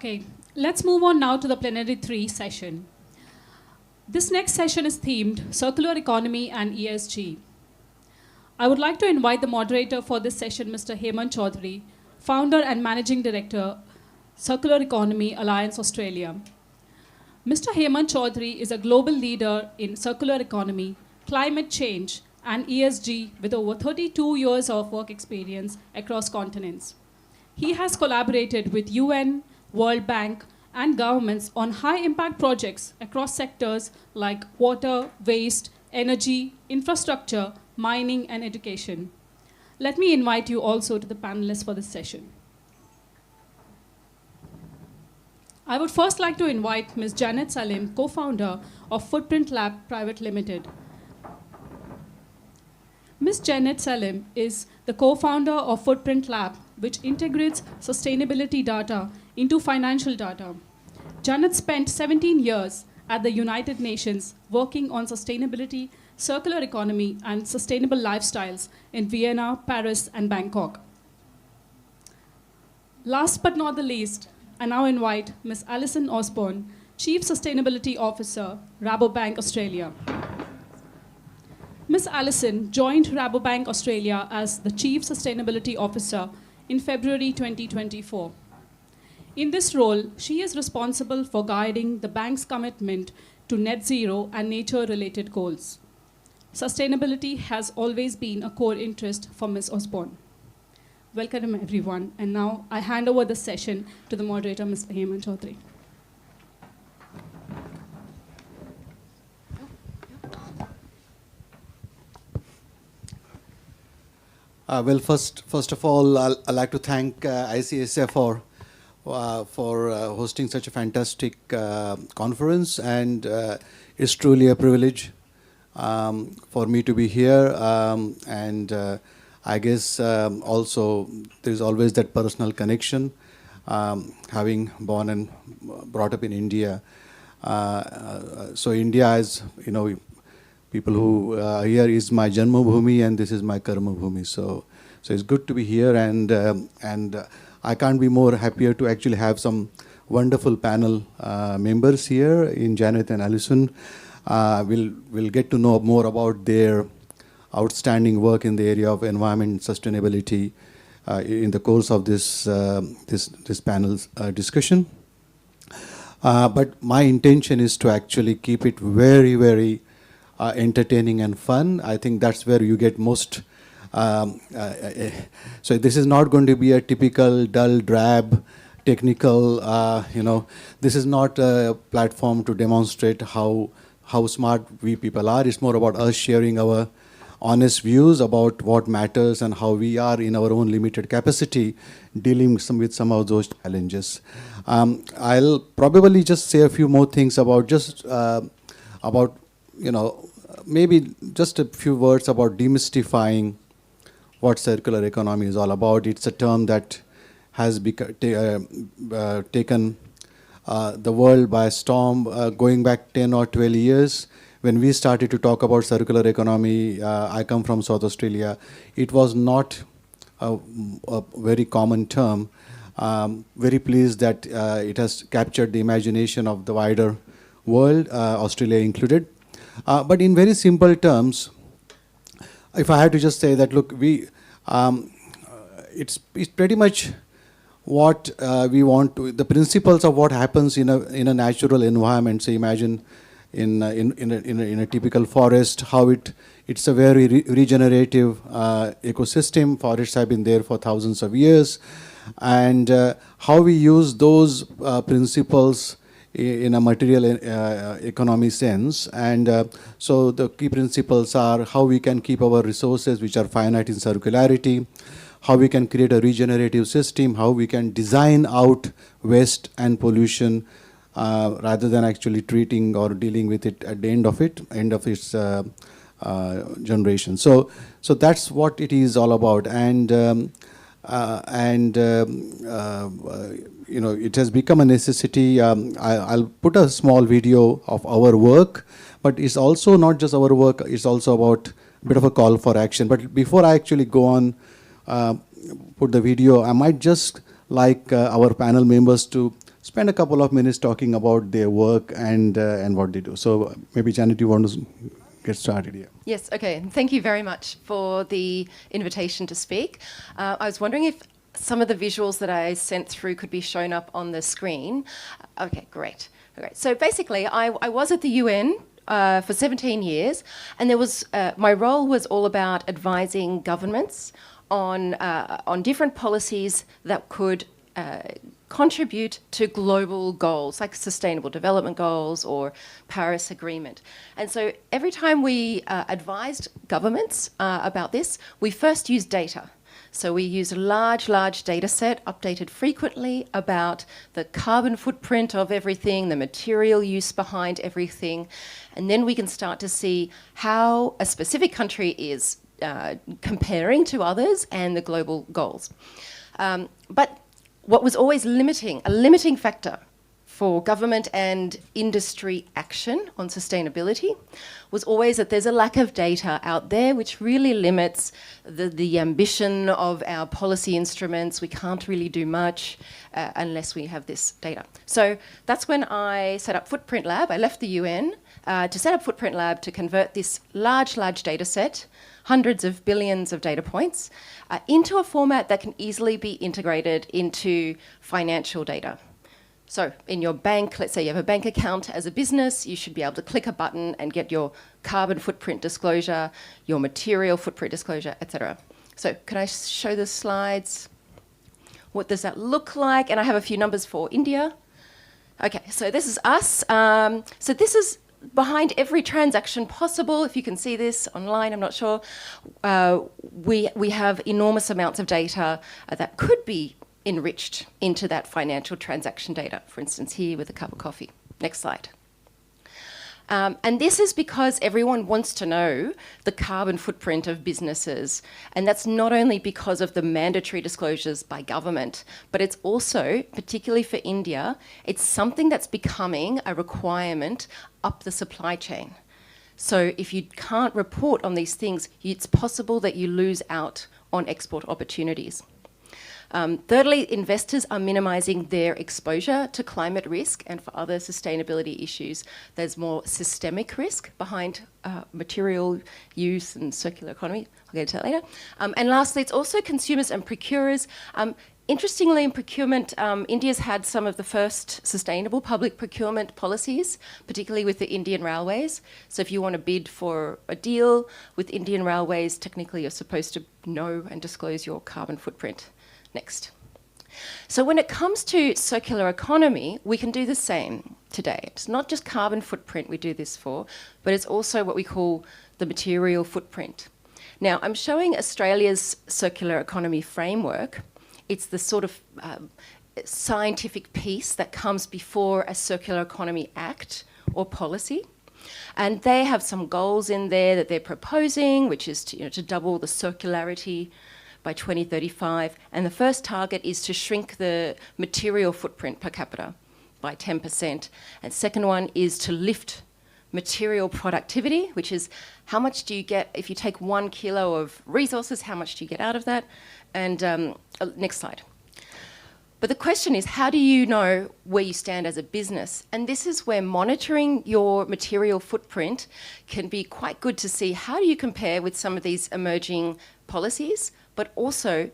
Okay, let's move on now to the Plenary 3 session. This next session is themed Circular Economy and ESG. I would like to invite the moderator for this session, Mr. Hemant Chaudhary, founder and managing director, Circular Economy Alliance Australia. Mr. Hemant Chaudhary is a global leader in circular economy, climate change, and ESG with over 32 years of work experience across continents. He has collaborated with UN, World Bank, and governments on high-impact projects across sectors like water, waste, energy, infrastructure, mining, and education. Let me invite you also to the panelists for this session. I would first like to invite Ms. Janet Salim, co-founder of Footprint Lab Private Limited. Ms. Janet Salim is the co-founder of Footprint Lab, which integrates sustainability data into financial data. Janet spent 17 years at the United Nations working on sustainability, circular economy, and sustainable lifestyles in Vienna, Paris, and Bangkok. Last but not the least, I now invite Ms. Alison Osborne, Chief Sustainability Officer, Rabobank Australia. Ms. Alison joined Rabobank Australia as the Chief Sustainability Officer in February 2024. In this role, she is responsible for guiding the bank's commitment to net zero and nature-related goals. Sustainability has always been a core interest for Ms. Osborne. Welcome, everyone. And now I hand over the session to the moderator, Mr. Hemant Chaudhary. Well, first of all, I'd like to thank ICSF for hosting such a fantastic conference, and it's truly a privilege for me to be here. I guess also there's always that personal connection, having born and brought up in India. So India is, people who here is my Janma Bhumi and this is my Karma Bhumi. So it's good to be here, and I can't be more happier to actually have some wonderful panel members here in Janet and Alison. We'll get to know more about their outstanding work in the area of environment and sustainability in the course of this panel's discussion. But my intention is to actually keep it very, very entertaining and fun. I think that's where you get most. So this is not going to be a typical dull, drab, technical. This is not a platform to demonstrate how smart we people are. It's more about us sharing our honest views about what matters and how we are in our own limited capacity dealing with some of those challenges. I'll probably just say a few more things about maybe just a few words about demystifying what circular economy is all about. It's a term that has taken the world by storm, going back 10 or 12 years. When we started to talk about circular economy, I come from South Australia, it was not a very common term. Very pleased that it has captured the imagination of the wider world, Australia included. But in very simple terms, if I had to just say that, look, it's pretty much what we want to, the principles of what happens in a natural environment. So imagine in a typical forest, how it's a very regenerative ecosystem. Forests have been there for thousands of years, and how we use those principles in a material economy sense. And so the key principles are how we can keep our resources, which are finite, in circularity, how we can create a regenerative system, how we can design out waste and pollution rather than actually treating or dealing with it at the end of its generation. So that's what it is all about. And it has become a necessity. I'll put a small video of our work, but it's also not just our work, it's also about a bit of a call for action. But before I actually go on, put the video, I might just like our panel members to spend a couple of minutes talking about their work and what they do. So maybe Janet, you want to get started here? Yes, okay. Thank you very much for the invitation to speak. I was wondering if some of the visuals that I sent through could be shown up on the screen. Okay, great. Okay. So basically, I was at the UN for 17 years, and there was my role was all about advising governments on different policies that could contribute to global goals like Sustainable Development Goals or Paris Agreement. And so every time we advised governments about this, we first used data. So we use a large data set updated frequently about the carbon footprint of everything, the material use behind everything, and then we can start to see how a specific country is comparing to others and the global goals. But what was always a limiting factor for government and industry action on sustainability was always that there's a lack of data out there which really limits the ambition of our policy instruments. We can't really do much unless we have this data. So that's when I set up Footprint Lab. I left the UN to set up Footprint Lab to convert this large data set, hundreds of billions of data points, into a format that can easily be integrated into financial data. So in your bank, let's say you have a bank account as a business, you should be able to click a button and get your carbon footprint disclosure, your material footprint disclosure, etc. So can I show the slides? What does that look like? And I have a few numbers for India. Okay, so this is us. So this is behind every transaction possible. If you can see this online, I'm not sure. We have enormous amounts of data that could be enriched into that financial transaction data, for instance, here with a cup of coffee. Next slide. And this is because everyone wants to know the carbon footprint of businesses. And that's not only because of the mandatory disclosures by government, but it's also, particularly for India, it's something that's becoming a requirement up the supply chain. So if you can't report on these things, it's possible that you lose out on export opportunities. Thirdly, investors are minimising their exposure to climate risk, and for other sustainability issues, there's more systemic risk behind material use and circular economy. I'll get to that later. And lastly, it's also consumers and procurers. Interestingly, in procurement, India's had some of the first sustainable public procurement policies, particularly with the Indian Railways. So if you want to bid for a deal with Indian Railways, technically you're supposed to know and disclose your carbon footprint. Next. So when it comes to circular economy, we can do the same today. It's not just carbon footprint we do this for, but it's also what we call the material footprint. Now, I'm showing Australia's circular economy framework. It's the sort of scientific piece that comes before a circular economy act or policy. And they have some goals in there that they're proposing, which is to double the circularity by 2035, and the first target is to shrink the material footprint per capita by 10%. And second one is to lift material productivity, which is how much do you get if you take 1 kilo of resources, how much do you get out of that? And next slide. But the question is, how do you know where you stand as a business? And this is where monitoring your material footprint can be quite good to see how do you compare with some of these emerging policies, but also,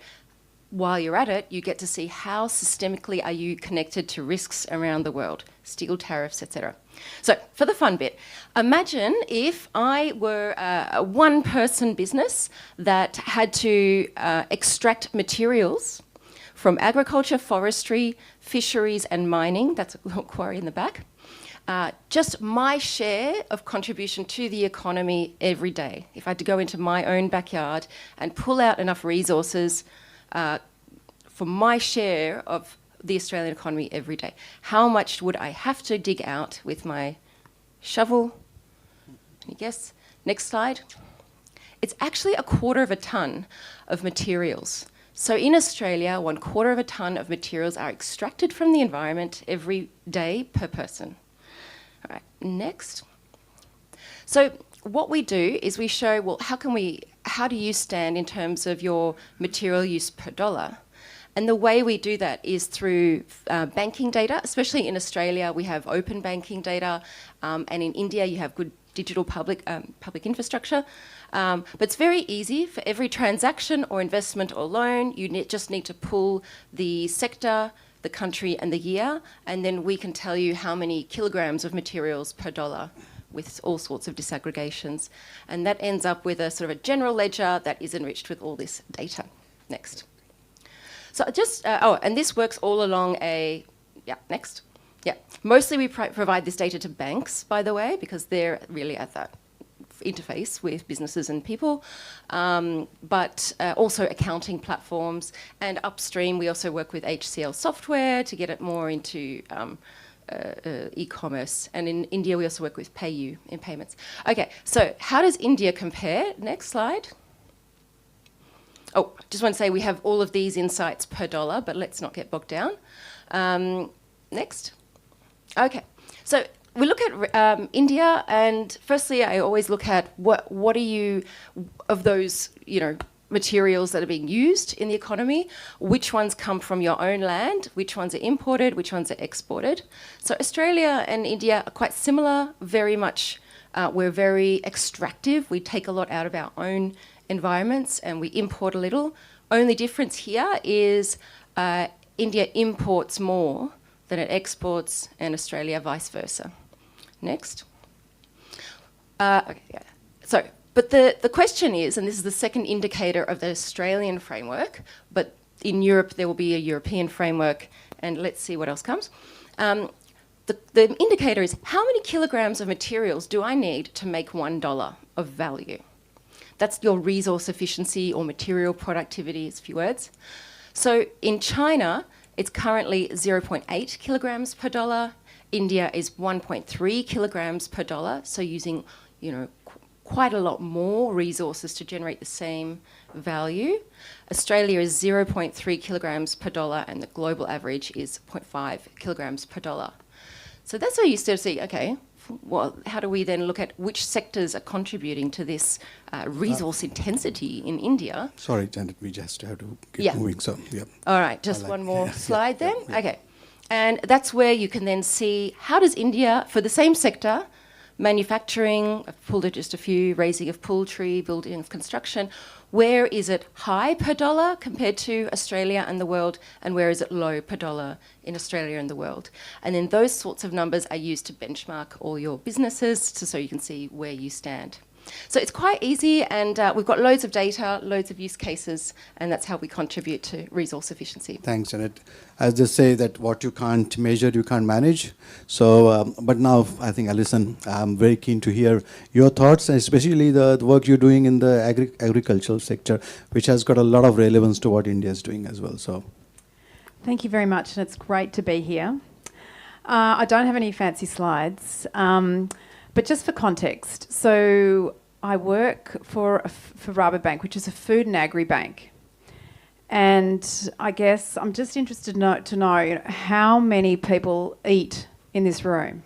while you're at it, you get to see how systemically are you connected to risks around the world, steel tariffs, etc. So, for the fun bit, imagine if I were a one-person business that had to extract materials from agriculture, forestry, fisheries, and mining. That's a little quarry in the back. Just my share of contribution to the economy every day. If I had to go into my own backyard and pull out enough resources for my share of the Australian economy every day, how much would I have to dig out with my shovel? Can you guess? Next slide. It's actually 1/4 of a tonne of materials. So in Australia, 1/4 of a tonne of materials are extracted from the environment every day per person. All right, next. So what we do is we show, well, how do you stand in terms of your material use per dollar? And the way we do that is through banking data, especially in Australia, we have open banking data, and in India, you have good digital public infrastructure. But it's very easy. For every transaction or investment or loan, you just need to pull the sector, the country and the year, and then we can tell you how many kilograms of materials per dollar with all sorts of disaggregations. And that ends up with a sort of a general ledger that is enriched with all this data. Next. So just, and this works all along next. Yeah, mostly we provide this data to banks, by the way, because they're really at that interface with businesses and people, but also accounting platforms. And upstream, we also work with HCL software to get it more into e-commerce. And in India, we also work with PayU in payments. Okay, so how does India compare? Next slide. Oh, just want to say we have all of these insights per dollar, but let's not get bogged down. Next. Okay, so we look at India, and firstly, I always look at what are you, of those, materials that are being used in the economy, which ones come from your own land, which ones are imported, which ones are exported. So Australia and India are quite similar, very much, we're very extractive. We take a lot out of our own environments and we import a little. Only difference here is India imports more than it exports, and Australia vice versa. Next. Okay, yeah. So, but the question is, and this is the second indicator of the Australian framework, but in Europe there will be a European framework, and let's see what else comes. The indicator is how many kilograms of materials do I need to make $1 of value? That's your resource efficiency or material productivity, is a few words. So in China, it's currently 0.8 kilograms per dollar. India is 1.3 kilograms per dollar, so using, quite a lot more resources to generate the same value. Australia is 0.3 kilograms per dollar, and the global average is 0.5 kilograms per dollar. So that's where you start to see, okay, well, how do we then look at which sectors are contributing to this resource intensity in India? Sorry, Janet, we just have to keep moving. So, yeah. All right, just one more slide then. Yeah. Okay. And that's where you can then see how does India, for the same sector, manufacturing, I've pulled it just a few, raising of poultry, building of construction, where is it high per dollar compared to Australia and the world, and where is it low per dollar in Australia and the world? And then those sorts of numbers are used to benchmark all your businesses so you can see where you stand. So it's quite easy, and we've got loads of data, loads of use cases, and that's how we contribute to resource efficiency. Thanks, Janet. As they say that what you can't measure, you can't manage. So, but now I think, Alison, I'm very keen to hear your thoughts, and especially the work you're doing in the agricultural sector, which has got a lot of relevance to what India is doing as well. So, thank you very much, and it's great to be here. I don't have any fancy slides. But just for context, so I work for Rabobank, which is a food and agri bank. And I guess I'm just interested to know how many people eat in this room.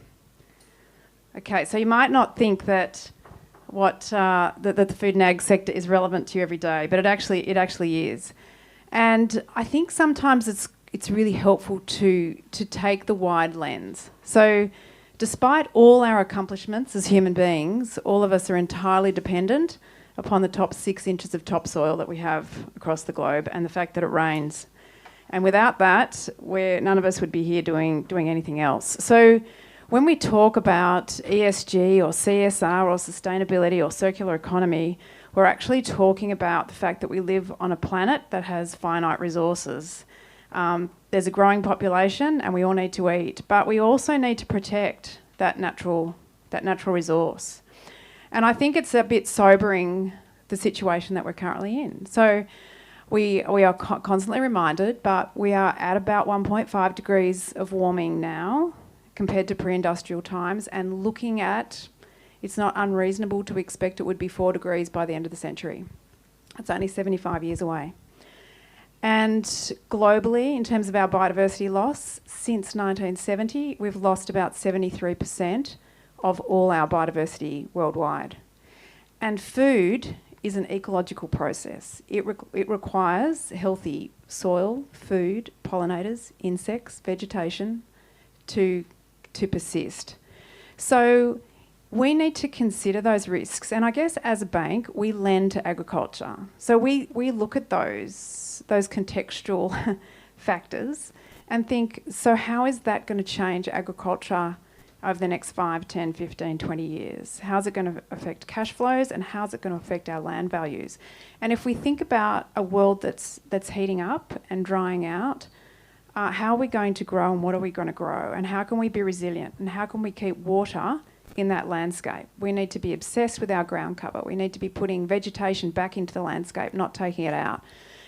Okay, so you might not think that that the food and ag sector is relevant to you every day, but it actually is. And I think sometimes it's really helpful to take the wide lens. So, despite all our accomplishments as human beings, all of us are entirely dependent upon the top 6 inches of topsoil that we have across the globe and the fact that it rains. And without that, none of us would be here doing anything else. So when we talk about ESG or CSR or sustainability or circular economy, we're actually talking about the fact that we live on a planet that has finite resources. There's a growing population and we all need to eat, but we also need to protect that natural resource. And I think it's a bit sobering, the situation that we're currently in. So we are constantly reminded, but we are at about 1.5 degrees of warming now compared to pre-industrial times, and looking at, it's not unreasonable to expect it would be 4 degrees by the end of the century. It's only 75 years away. And globally, in terms of our biodiversity loss, since 1970, we've lost about 73% of all our biodiversity worldwide. And food is an ecological process. It requires healthy soil, food, pollinators, insects, vegetation to persist. So we need to consider those risks. And I guess as a bank, we lend to agriculture. So we look at those contextual factors and think, so how is that going to change agriculture over the next 5, 10, 15, 20 years? How's it going to affect cash flows, and how's it going to affect our land values? And if we think about a world that's heating up and drying out, how are we going to grow, and what are we going to grow, and how can we be resilient, and how can we keep water in that landscape? We need to be obsessed with our ground cover. We need to be putting vegetation back into the landscape, not taking it out.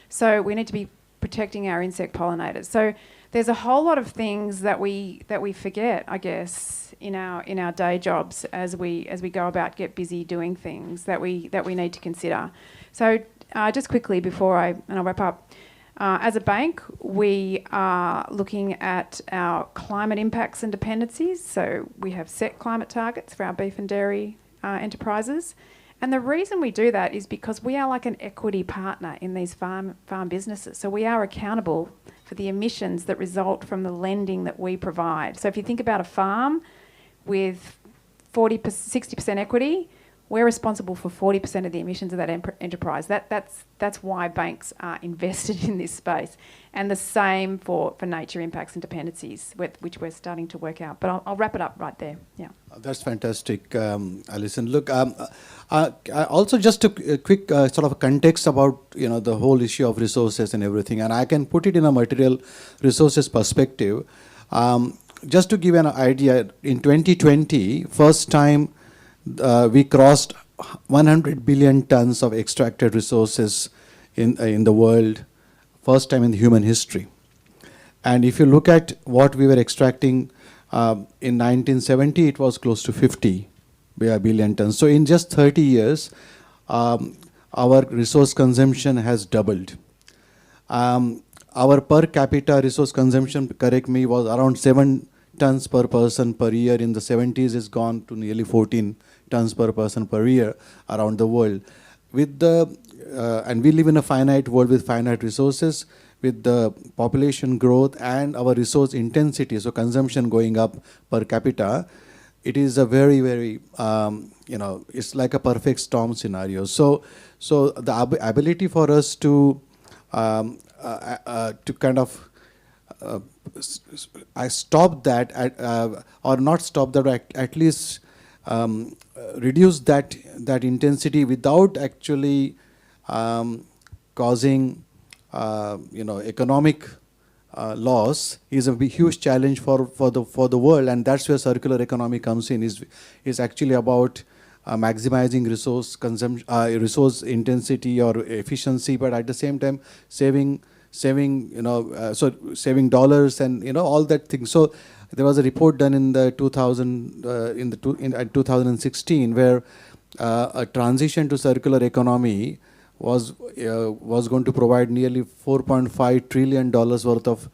So we need to be protecting our insect pollinators. So there's a whole lot of things that we forget, I guess, in our day jobs as we go about get busy doing things that we need to consider. So just quickly before I'll wrap up. As a bank, we are looking at our climate impacts and dependencies. So we have set climate targets for our beef and dairy enterprises. And the reason we do that is because we are like an equity partner in these farm businesses. So we are accountable for the emissions that result from the lending that we provide. So if you think about a farm with 60% equity, we're responsible for 40% of the emissions of that enterprise. That's why banks are invested in this space. And the same for nature impacts and dependencies, which we're starting to work out. But I'll wrap it up right there. Yeah. That's fantastic, Alison. Look, also just a quick sort of a context about the whole issue of resources and everything, and I can put it in a material resources perspective. Just to give an idea, in 2020, first time we crossed 100 billion tons of extracted resources in the world, first time in human history. And if you look at what we were extracting in 1970, it was close to 50 billion tons. So in just 30 years, our resource consumption has doubled. Our per capita resource consumption, correct me, was around 7 tons per person per year. In the 70s, it's gone to nearly 14 tons per person per year around the world. And we live in a finite world with finite resources. With the population growth and our resource intensity, so consumption going up per capita, it is a very, very, it's like a perfect storm scenario. So the ability for us to kind of stop that, or not stop that, at least reduce that intensity without actually causing economic loss is a huge challenge for the world, and that's where circular economy comes in. Is actually about maximizing resource intensity or efficiency, but at the same time saving dollars and all that thing. So there was a report done in the 2016 where a transition to circular economy was going to provide nearly $4.5 trillion worth of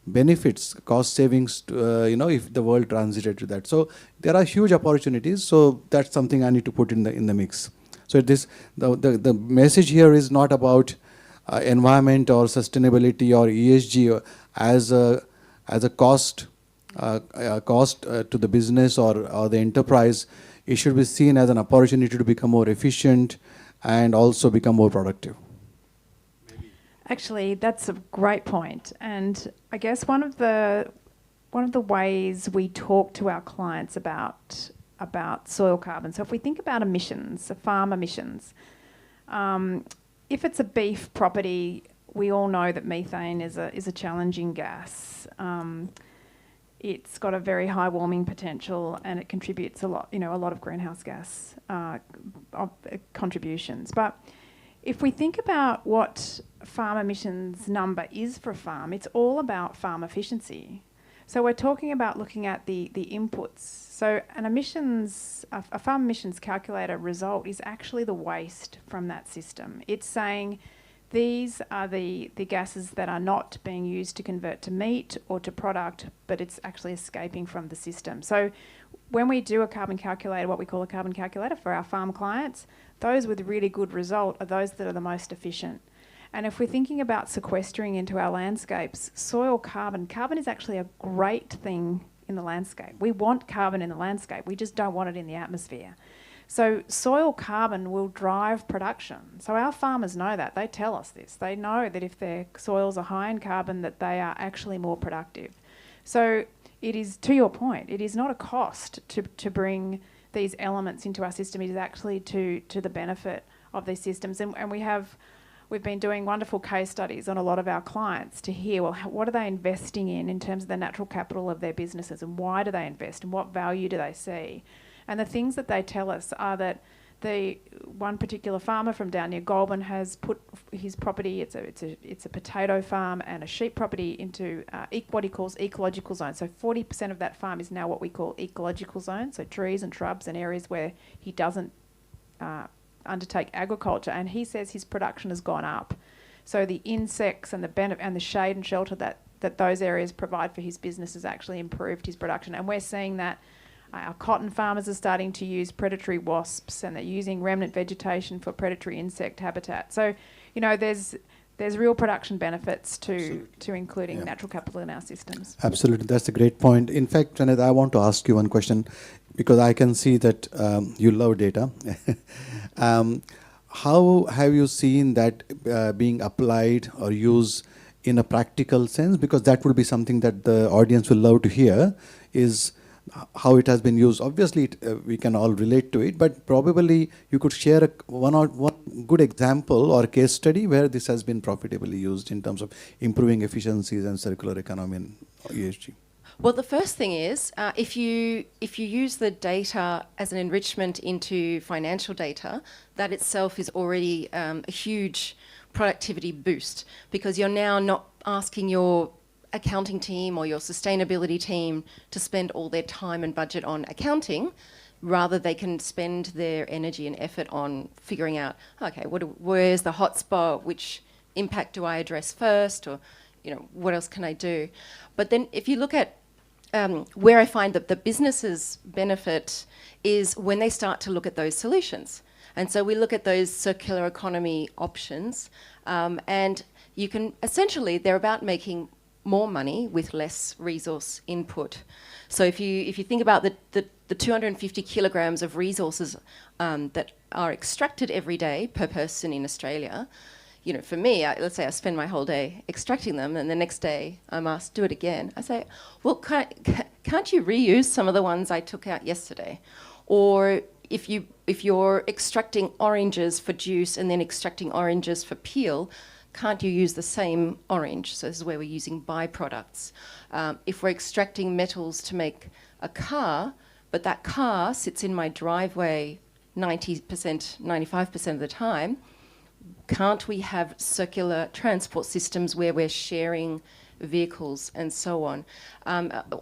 benefits, cost savings, if the world transited to that. So there are huge opportunities. So that's something I need to put in the mix. So the message here is not about environment or sustainability or ESG as a cost to the business or the enterprise. It should be seen as an opportunity to become more efficient and also become more productive. Actually, that's a great point. And I guess one of the ways we talk to our clients about soil carbon. So if we think about emissions, farm emissions, if it's a beef property, we all know that methane is a challenging gas. It's got a very high warming potential, and it contributes a lot of greenhouse gas contributions. But if we think about what farm emissions number is for a farm, it's all about farm efficiency. So we're talking about looking at the inputs. So a farm emissions calculator result is actually the waste from that system. It's saying these are the gases that are not being used to convert to meat or to product, but it's actually escaping from the system. So when we do a carbon calculator, what we call a carbon calculator for our farm clients, those with really good result are those that are the most efficient. And if we're thinking about sequestering into our landscapes, soil carbon is actually a great thing in the landscape. We want carbon in the landscape, we just don't want it in the atmosphere. So soil carbon will drive production. So our farmers know that. They tell us this. They know that if their soils are high in carbon, that they are actually more productive. So it is, to your point, it is not a cost to bring these elements into our system. It is actually to the benefit of these systems. And we've been doing wonderful case studies on a lot of our clients to hear, well, what are they investing in terms of the natural capital of their businesses, and why do they invest, and what value do they see? And the things that they tell us are that the one particular farmer from down near Goulburn has put his property, it's a potato farm and a sheep property, into what he calls ecological zones. So 40% of that farm is now what we call ecological zones, so trees and shrubs and areas where he doesn't undertake agriculture. And he says his production has gone up. So the insects and the benefit and the shade and shelter that those areas provide for his business has actually improved his production. And we're seeing that our cotton farmers are starting to use predatory wasps, and they're using remnant vegetation for predatory insect habitat. So, you know, there's real production benefits to including natural capital in our systems. Absolutely, that's a great point. In fact, Janet, I want to ask you one question, because I can see that you love data. How have you seen that being applied or used in a practical sense? Because that will be something that the audience will love to hear, is how it has been used. Obviously, we can all relate to it, but probably you could share one good example or case study where this has been profitably used in terms of improving efficiencies and circular economy and ESG. Well, the first thing is, if you use the data as an enrichment into financial data, that itself is already a huge productivity boost, because you're now not asking your accounting team or your sustainability team to spend all their time and budget on accounting. Rather, they can spend their energy and effort on figuring out, okay, where's the hotspot, which impact do I address first, or, you know, what else can I do? But then if you look at where I find that the businesses benefit is when they start to look at those solutions. And so we look at those circular economy options, and you can essentially, they're about making more money with less resource input. So if you think about the 250 kilograms of resources that are extracted every day per person in Australia, you know, for me, let's say I spend my whole day extracting them, and the next day I'm asked, do it again. I say, well, can't you reuse some of the ones I took out yesterday? Or if you're extracting oranges for juice and then extracting oranges for peel, can't you use the same orange? So this is where we're using byproducts. If we're extracting metals to make a car, but that car sits in my driveway 90%, 95% of the time, can't we have circular transport systems where we're sharing vehicles and so on?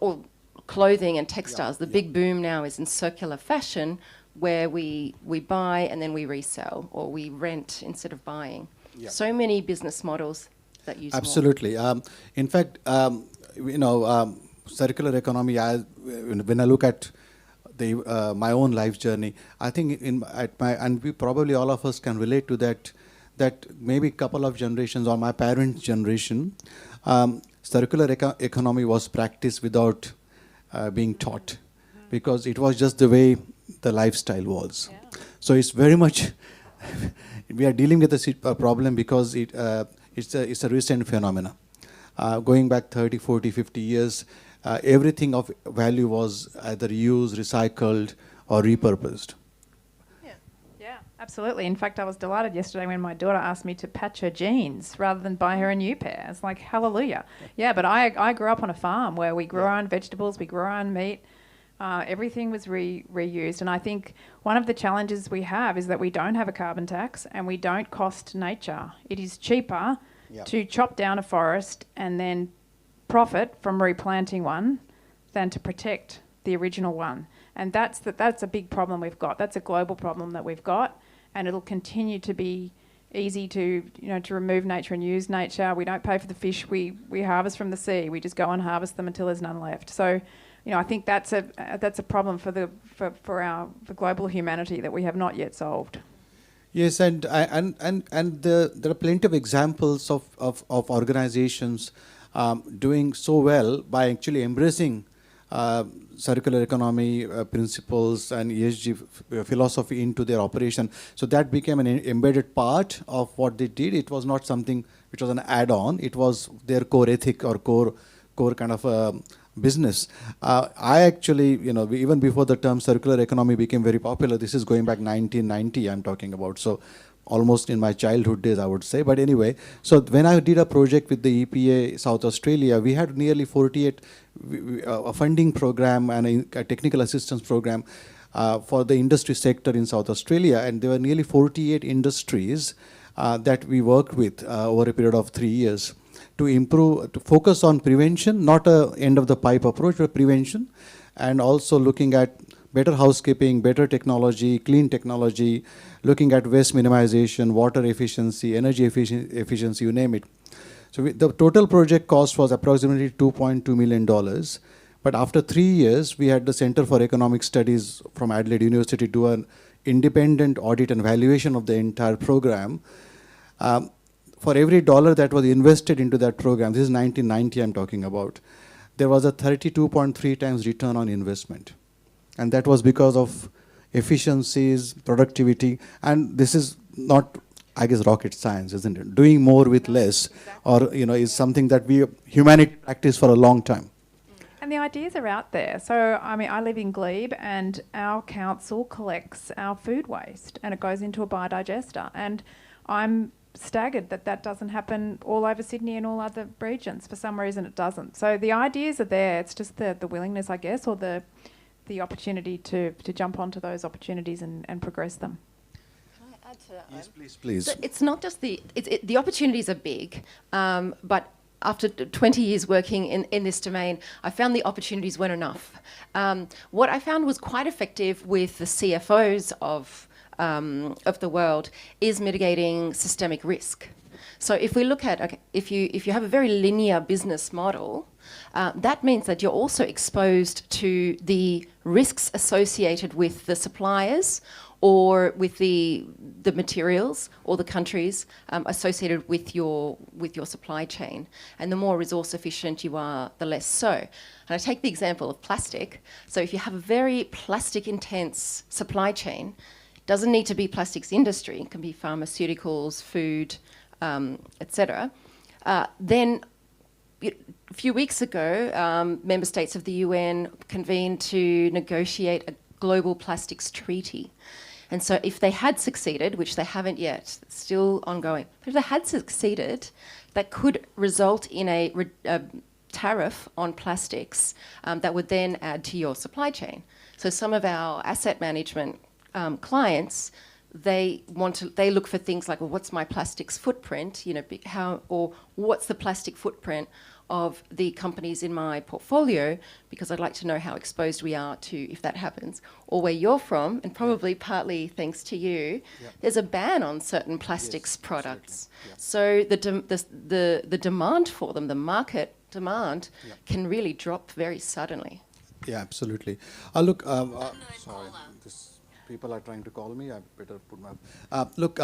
Or clothing and textiles. The big boom now is in circular fashion, where we buy and then we resell, or we rent instead of buying. Yeah. So many business models that use absolutely. In fact, circular economy. When I look at my own life journey, I think and we probably all of us can relate to that. That maybe a couple of generations or my parents' generation, circular economy was practiced without being taught, because it was just the way the lifestyle was. Yeah. So it's very much. We are dealing with a problem because it's a recent phenomena. Going back 30, 40, 50 years, everything of value was either used, recycled, or repurposed. Yeah, absolutely. In fact, I was delighted yesterday when my daughter asked me to patch her jeans rather than buy her a new pair. It's like, hallelujah. Yeah, but I grew up on a farm where we grew our own vegetables, we grew our own meat. Everything was reused, and I think one of the challenges we have is that we don't have a carbon tax and we don't cost nature. It is cheaper to chop down a forest and then profit from replanting one than to protect the original one. And that's a big problem we've got. That's a global problem that we've got, and it'll continue to be easy to remove nature and use nature. We don't pay for the fish we harvest from the sea. We just go and harvest them until there's none left. So, I think that's a problem for global humanity that we have not yet solved. Yes, there are plenty of examples of organizations doing so well by actually embracing circular economy principles and ESG philosophy into their operation. So that became an embedded part of what they did. It was not something which was an add-on. It was their core ethic or core kind of business. I actually, even before the term circular economy became very popular, this is going back 1990 I'm talking about. So almost in my childhood days, I would say. But anyway, so when I did a project with the EPA South Australia, we had nearly 48 a funding program and a technical assistance program for the industry sector in South Australia. And there were nearly 48 industries that we worked with over a period of 3 years to improve, to focus on prevention, not a end of the pipe approach, but prevention, and also looking at better housekeeping, better technology, clean technology, looking at waste minimization, water efficiency, energy efficiency, you name it. So the total project cost was approximately $2.2 million. But after 3 years, we had the Center for Economic Studies from Adelaide University do an independent audit and valuation of the entire program. For every dollar that was invested into that program, this is 1990 I'm talking about, there was a 32.3 times return on investment. And that was because of efficiencies, productivity, and this is not, I guess, rocket science, isn't it? Doing more with less, or is something that humanity practiced for a long time. And the ideas are out there. So, I mean, I live in Glebe and our council collects our food waste and it goes into a biodigester. And I'm staggered that that doesn't happen all over Sydney and all other regions. For some reason it doesn't. So the ideas are there. It's just the willingness, I guess, or the opportunity to jump onto those opportunities and progress them. Can I add to that? Yes, please. So it's not just the opportunities are big, but after 20 years working in this domain, I found the opportunities weren't enough. What I found was quite effective with the CFOs of the world is mitigating systemic risk. So if we look at, if you have a very linear business model, that means that you're also exposed to the risks associated with the suppliers or with the materials or the countries associated with your supply chain. And the more resource efficient you are, the less so. And I take the example of plastic. So if you have a very plastic intense supply chain, it doesn't need to be plastics industry, it can be pharmaceuticals, food, etc. Then a few weeks ago, member states of the UN convened to negotiate a global plastics treaty. And so if they had succeeded, which they haven't yet, it's still ongoing, but if they had succeeded, that could result in a tariff on plastics that would then add to your supply chain. So some of our asset management clients, they look for things like, well, what's my plastics footprint? Or what's the plastic footprint of the companies in my portfolio, because I'd like to know how exposed we are to if that happens. Or where you're from, and probably partly thanks to you, there's a ban on certain plastics products. So the demand for them, the market demand, can really drop very suddenly. Yeah, absolutely. Look, sorry, people are trying to call me. I better put my... look,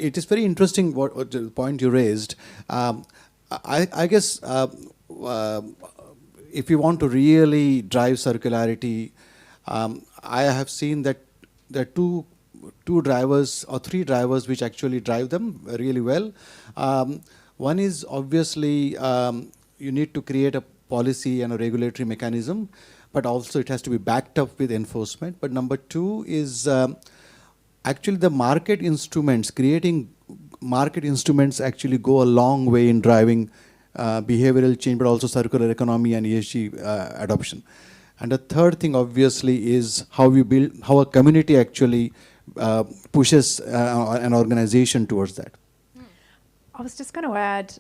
it is very interesting what the point you raised. I guess if you want to really drive circularity, I have seen that there are two drivers or three drivers which actually drive them really well. One is obviously you need to create a policy and a regulatory mechanism, but also it has to be backed up with enforcement. But number two is actually the market instruments, creating market instruments actually go a long way in driving behavioral change, but also circular economy and ESG adoption. And the third thing, obviously, is how a community actually pushes an organization towards that. I was just going to add,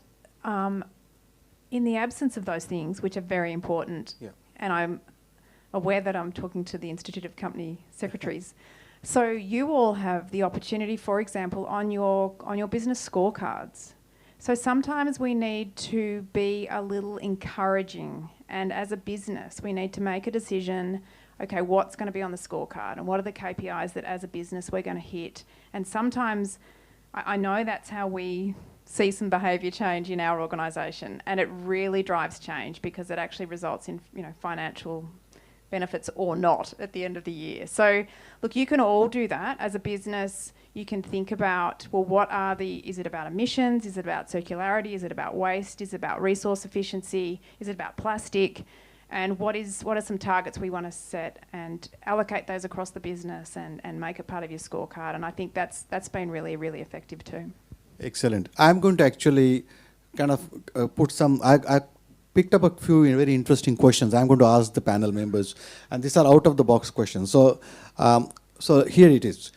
in the absence of those things, which are very important, and I'm aware that I'm talking to the Institute of Company Secretaries. So you all have the opportunity, for example, on your business scorecards. So sometimes we need to be a little encouraging, and as a business, we need to make a decision. okay, what's going to be on the scorecard and what are the KPIs that as a business we're going to hit. And sometimes I know that's how we see some behaviour change in our organisation, and it really drives change because it actually results in, you know, financial benefits or not at the end of the year. So look, you can all do that as a business. You can think about, well, is it about emissions? Is it about circularity? Is it about waste? Is it about resource efficiency? Is it about plastic? And what are some targets we want to set and allocate those across the business and make it part of your scorecard. And I think that's been really, really effective too. Excellent. I'm going to actually kind of put some, I picked up a few very interesting questions I'm going to ask the panel members, and these are out of the box questions. So, so here it is.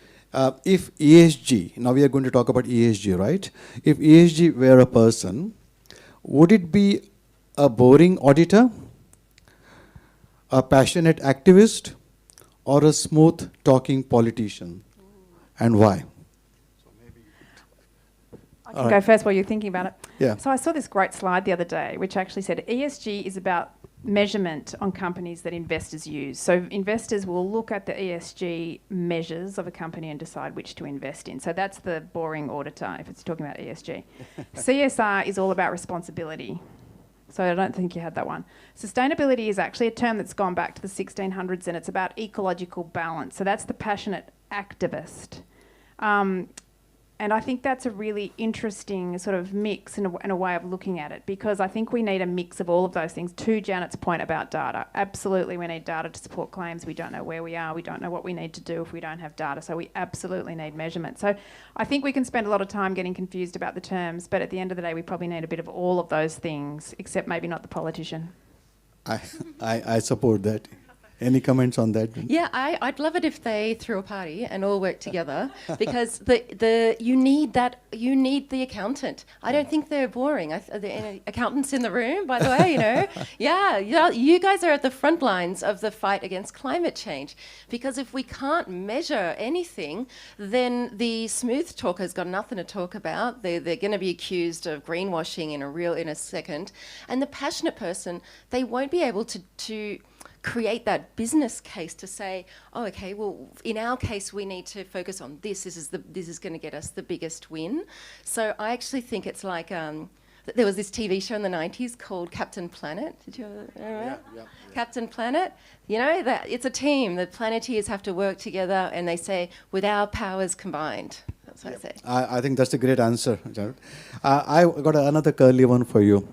If ESG, now we are going to talk about ESG, right? If ESG were a person, would it be a boring auditor, a passionate activist, or a smooth talking politician? And why? I can go first while you're thinking about it. Yeah. So I saw this great slide the other day, which actually said ESG is about measurement on companies that investors use. So investors will look at the ESG measures of a company and decide which to invest in. So that's the boring auditor if it's talking about ESG. CSR is all about responsibility. So I don't think you had that one. Sustainability is actually a term that's gone back to the 1600s, and it's about ecological balance. So that's the passionate activist. And I think that's a really interesting sort of mix and a way of looking at it, because I think we need a mix of all of those things. To Janet's point about data, absolutely we need data to support claims. We don't know where we are. We don't know what we need to do if we don't have data. So we absolutely need measurement. So I think we can spend a lot of time getting confused about the terms, but at the end of the day, we probably need a bit of all of those things, except maybe not the politician. I support that. Any comments on that? Yeah, I'd love it if they threw a party and all worked together, because you need the accountant. I don't think they're boring. Are there any accountants in the room, by the way? You know, yeah, you guys are at the front lines of the fight against climate change, because if we can't measure anything, then the smooth talker's got nothing to talk about. They're going to be accused of greenwashing in a second, and the passionate person, they won't be able to create that business case to say, oh, okay, well, in our case, we need to focus on this. This is going to get us the biggest win. So I actually think it's like there was this TV show in the 90s called Captain Planet. Did you ever remember? Yeah. Captain Planet. You know, that it's a team. The Planeteers have to work together, and they say, with our powers combined. That's what I say. I think that's a great answer, Jared. I got another curly one for you,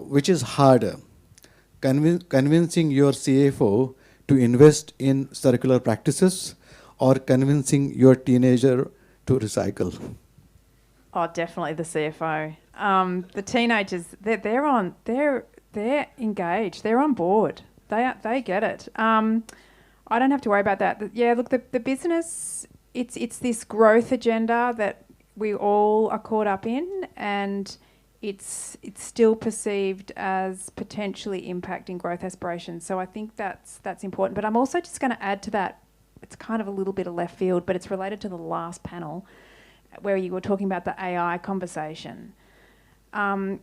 which is harder. Convincing your CFO to invest in circular practices, or convincing your teenager to recycle? Oh, definitely the CFO. The teenagers, they're engaged. They're on board. They get it. I don't have to worry about that. Yeah, look, the business, it's this growth agenda that we all are caught up in, and it's still perceived as potentially impacting growth aspirations. So I think that's important. But I'm also just going to add to that, it's kind of a little bit of left field, but it's related to the last panel where you were talking about the AI conversation. Anna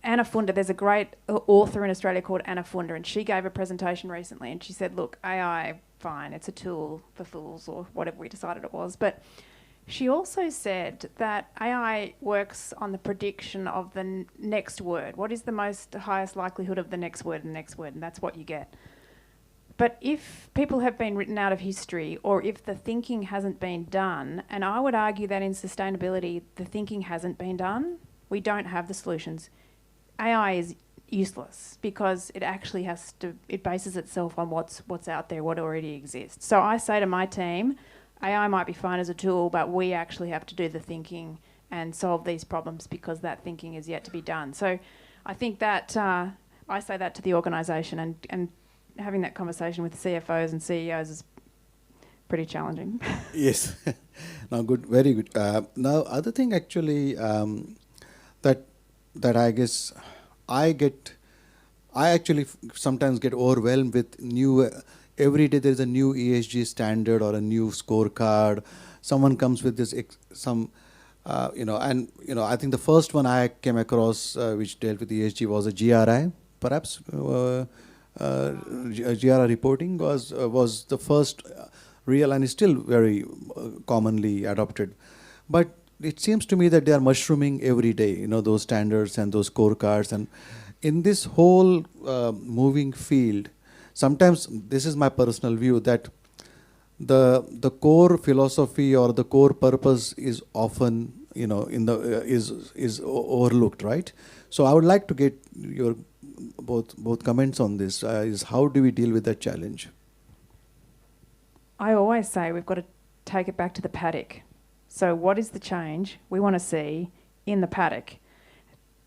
Funder, there's a great author in Australia called Anna Funder, and she gave a presentation recently, and she said, look, AI, fine, it's a tool for fools, or whatever we decided it was, but she also said that AI works on the prediction of the next word. What is the highest likelihood of the next word and the next word? And that's what you get. But if people have been written out of history, or if the thinking hasn't been done, and I would argue that in sustainability, the thinking hasn't been done, we don't have the solutions. AI is useless because it actually it bases itself on what's out there, what already exists. So I say to my team, AI might be fine as a tool, but we actually have to do the thinking and solve these problems because that thinking is yet to be done. So I think that I say that to the organisation, and having that conversation with CFOs and CEOs is pretty challenging. Yes. No, good, very good. Now, other thing actually that I guess I actually sometimes get overwhelmed with new. Every day there is a new ESG standard or a new scorecard. Someone comes with this I think the first one I came across which dealt with ESG was a GRI, perhaps. GRR reporting was the first real and is still very commonly adopted. But it seems to me that they are mushrooming every day, you know, those standards and those scorecards. And in this whole moving field, sometimes this is my personal view that the core philosophy or the core purpose is often, you know, in the is overlooked, right? So I would like to get your both comments on this. Is how do we deal with that challenge? I always say we've got to take it back to the paddock. So what is the change we want to see in the paddock?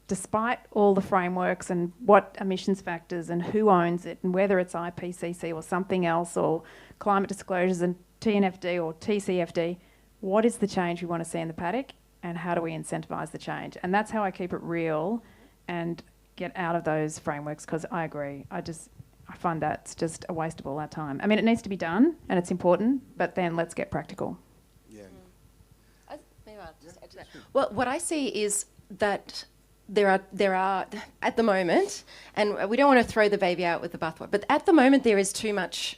Despite all the frameworks and what emissions factors and who owns it and whether it's IPCC or something else or climate disclosures and TNFD or TCFD, what is the change we want to see in the paddock and how do we incentivise the change? And that's how I keep it real and get out of those frameworks, because I agree. I find that's just a waste of all our time. I mean, it needs to be done and it's important, but then let's get practical. Yeah. Maybe I'll just add to that. Well, what I see is that there are at the moment, and we don't want to throw the baby out with the bathwater, but at the moment there is too much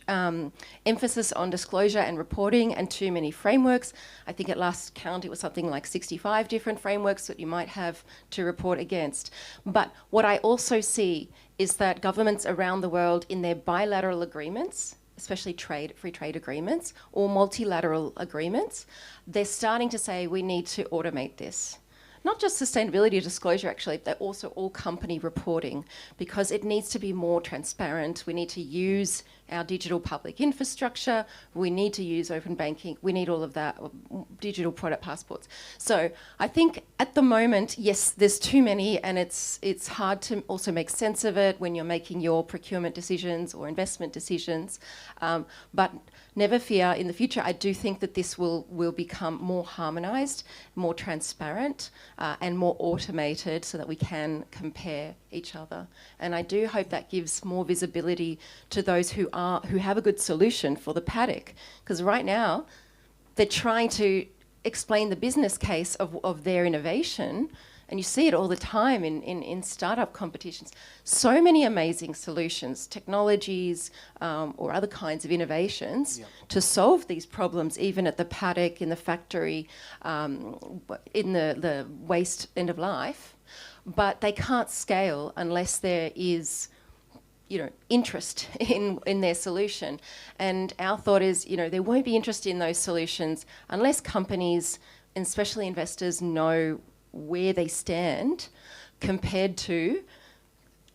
emphasis on disclosure and reporting and too many frameworks. I think at last count it was something like 65 different frameworks that you might have to report against. But what I also see is that governments around the world in their bilateral agreements, especially free trade agreements or multilateral agreements, they're starting to say we need to automate this. Not just sustainability disclosure, actually, but also all company reporting, because it needs to be more transparent. We need to use our digital public infrastructure. We need to use open banking. We need all of that, digital product passports. So I think at the moment, yes, there's too many, and it's hard to also make sense of it when you're making your procurement decisions or investment decisions. But never fear, in the future, I do think that this will become more harmonised, more transparent, and more automated so that we can compare each other. And I do hope that gives more visibility to those who have a good solution for the paddock. Because right now, they're trying to explain the business case of their innovation. And you see it all the time in startup competitions. So many amazing solutions, technologies, or other kinds of innovations to solve these problems, even at the paddock, in the factory, in the waste end of life. But they can't scale unless there is, you know, interest in their solution. And our thought is, you know, there won't be interest in those solutions unless companies, and especially investors, know where they stand compared to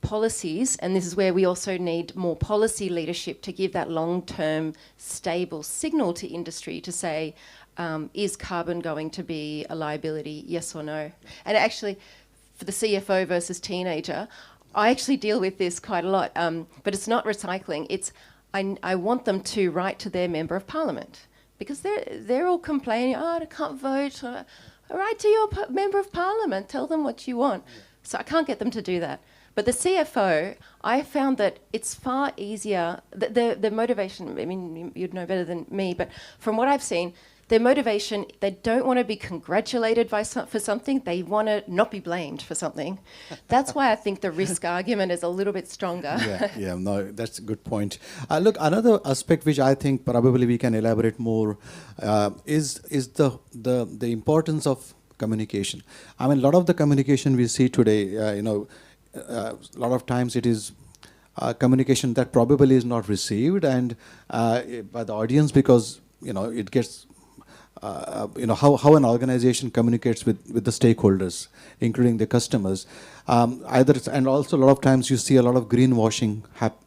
policies. And this is where we also need more policy leadership to give that long-term stable signal to industry to say, is carbon going to be a liability, yes or no? And actually, for the CFO versus teenager, I actually deal with this quite a lot, but it's not recycling. It's I want them to write to their member of parliament, because they're all complaining, oh, I can't vote. Write to your member of parliament, tell them what you want. So I can't get them to do that. But the CFO, I found that it's far easier, the motivation, I mean, you'd know better than me, but from what I've seen, their motivation, they don't want to be congratulated for something, they want to not be blamed for something. That's why I think the risk argument is a little bit stronger. No, that's a good point. Look, another aspect which I think probably we can elaborate more is the importance of communication. I mean, a lot of the communication we see today, a lot of times it is communication that probably is not received and by the audience, because it gets how an organization communicates with the stakeholders, including the customers. And also a lot of times you see a lot of greenwashing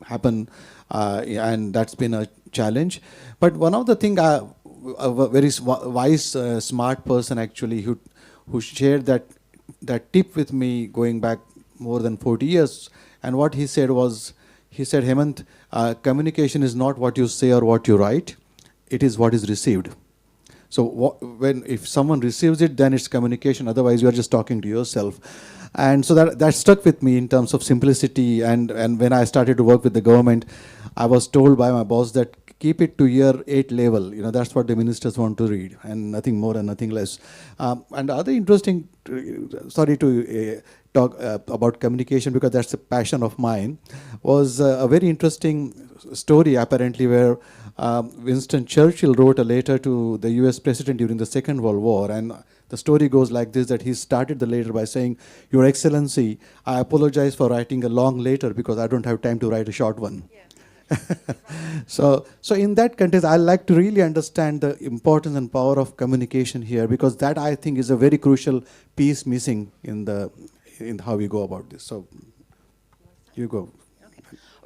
happen, and that's been a challenge. But one of the things, a very wise, smart person actually who shared that tip with me going back more than 40 years, and what he said was, Hemant, communication is not what you say or what you write, it is what is received. So if someone receives it, then it's communication. Otherwise, you are just talking to yourself. And so that stuck with me in terms of simplicity. And when I started to work with the government, I was told by my boss that keep it to year 8 level. That's what the ministers want to read, and nothing more and nothing less. And the other interesting, sorry to talk about communication because that's a passion of mine, was a very interesting story apparently where Winston Churchill wrote a letter to the US president during the Second World War, and the story goes like this, that he started the letter by saying, "Your Excellency, I apologize for writing a long letter because I don't have time to write a short one." So in that context, I like to really understand the importance and power of communication here, because that I think is a very crucial piece missing in how we go about this. So you go.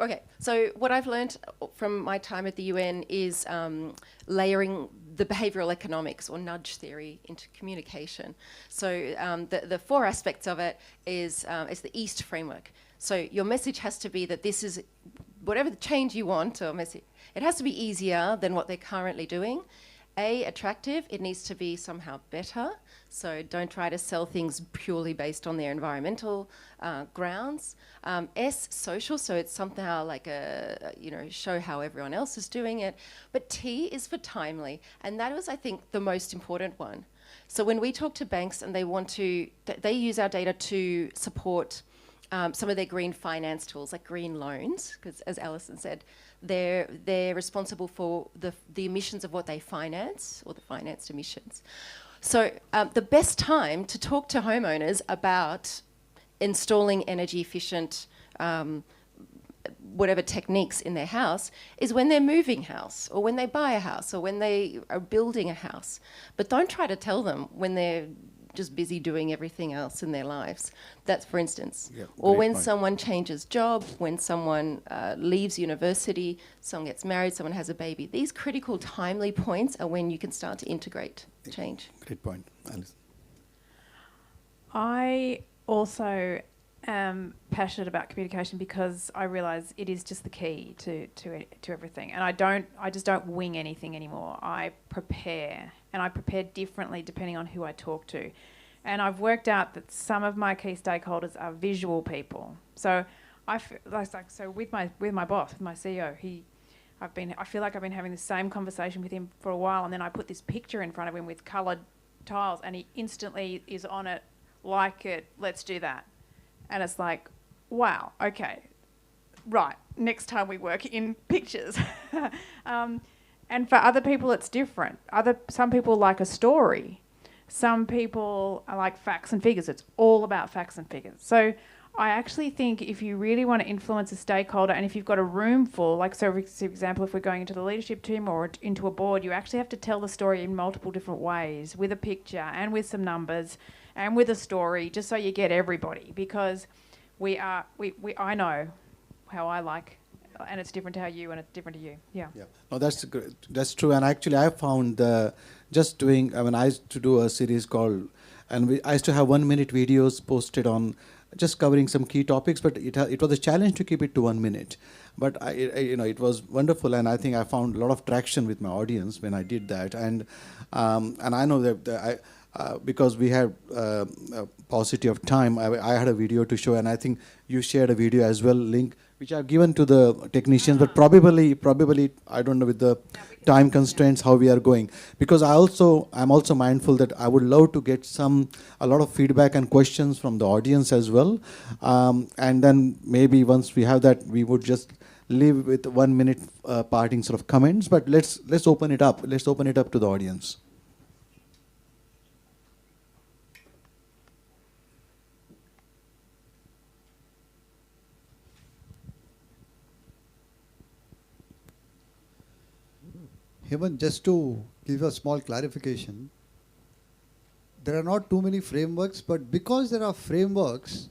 Okay, so what I've learned from my time at the UN is layering the behavioural economics or nudge theory into communication. So the four aspects of it is the EAST framework. So your message has to be that this is whatever the change you want, or message, it has to be easier than what they're currently doing. A, attractive, it needs to be somehow better. So don't try to sell things purely based on their environmental grounds. S, social, so it's somehow like show how everyone else is doing it. But T is for timely, and that was, I think, the most important one. So when we talk to banks and they they use our data to support some of their green finance tools, like green loans, because as Alison said, they're responsible for the emissions of what they finance, or the financed emissions. So the best time to talk to homeowners about installing energy efficient whatever techniques in their house is when they're moving house, or when they buy a house, or when they are building a house. But don't try to tell them when they're just busy doing everything else in their lives. That's, for instance. Yeah, or when point. someone changes job, when someone leaves university, someone gets married, someone has a baby. These critical, timely points are when you can start to integrate change. Great point, Alice. I also am passionate about communication because I realise it is just the key to everything. And I just don't wing anything anymore. I prepare, and I prepare differently depending on who I talk to. And I've worked out that some of my key stakeholders are visual people. So with my boss, with my CEO, I feel like I've been having the same conversation with him for a while, and then I put this picture in front of him with coloured tiles, and he instantly is on it, like it, let's do that. And it's like, wow, okay, right, next time we work in pictures. And for other people, it's different. Some people like a story. Some people are like facts and figures. It's all about facts and figures. So I actually think if you really want to influence a stakeholder, and if you've got a room full, like, so for example, if we're going into the leadership team or into a board, you actually have to tell the story in multiple different ways, with a picture and with some numbers and with a story, just so you get everybody. Because I know how I like, and it's different to how you, and it's different to you. Yeah. No, that's true. And actually, I found I used to do a series called, I used to have 1 minute videos posted on just covering some key topics, but it was a challenge to keep it to 1 minute. But it was wonderful, and I think I found a lot of traction with my audience when I did that. And I know that because we had a paucity of time, I had a video to show, and I think you shared a video as well, link, which I've given to the technicians, but probably I don't know with the time constraints how we are going, because I'm also mindful that I would love to get a lot of feedback and questions from the audience as well, and then maybe once we have that, we would just leave with 1 minute parting sort of comments. But let's open it up. Let's open it up to the audience. Heman, just to give a small clarification, there are not too many frameworks, but because there are frameworks,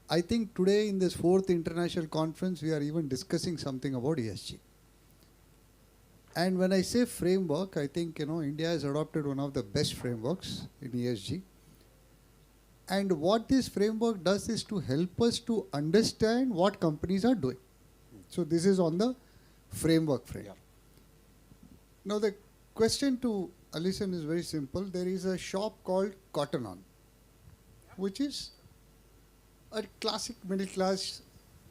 I think today in this 4th international conference, we are even discussing something about ESG. And when I say framework, I think, India has adopted one of the best frameworks in ESG. And what this framework does is to help us to understand what companies are doing. So this is on the framework frame. Yeah. Now the question to Alison is very simple. There is a shop called Cotton On, which is a classic middle class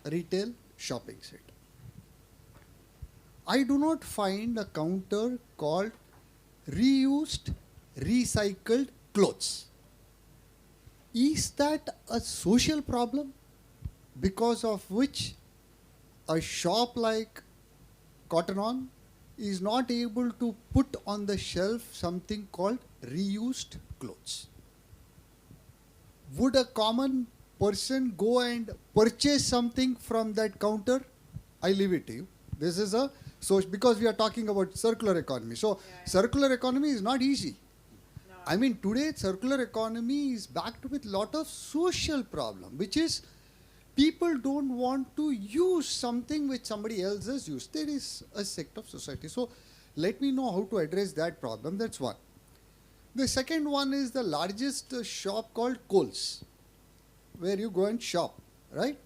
retail shopping center. I do not find a counter called reused, recycled clothes. is that a social problem because of which a shop like Cotton On is not able to put on the shelf something called reused clothes? Would a common person go and purchase something from that counter? I leave it to you. This is a because we are talking about circular economy. So circular economy is not easy. No. I mean, today circular economy is backed with lot of social problem, which is people don't want to use something which somebody else has used. There is a sect of society. So let me know how to address that problem. That's one. The second one is the largest shop called Coles, where you go and shop, right?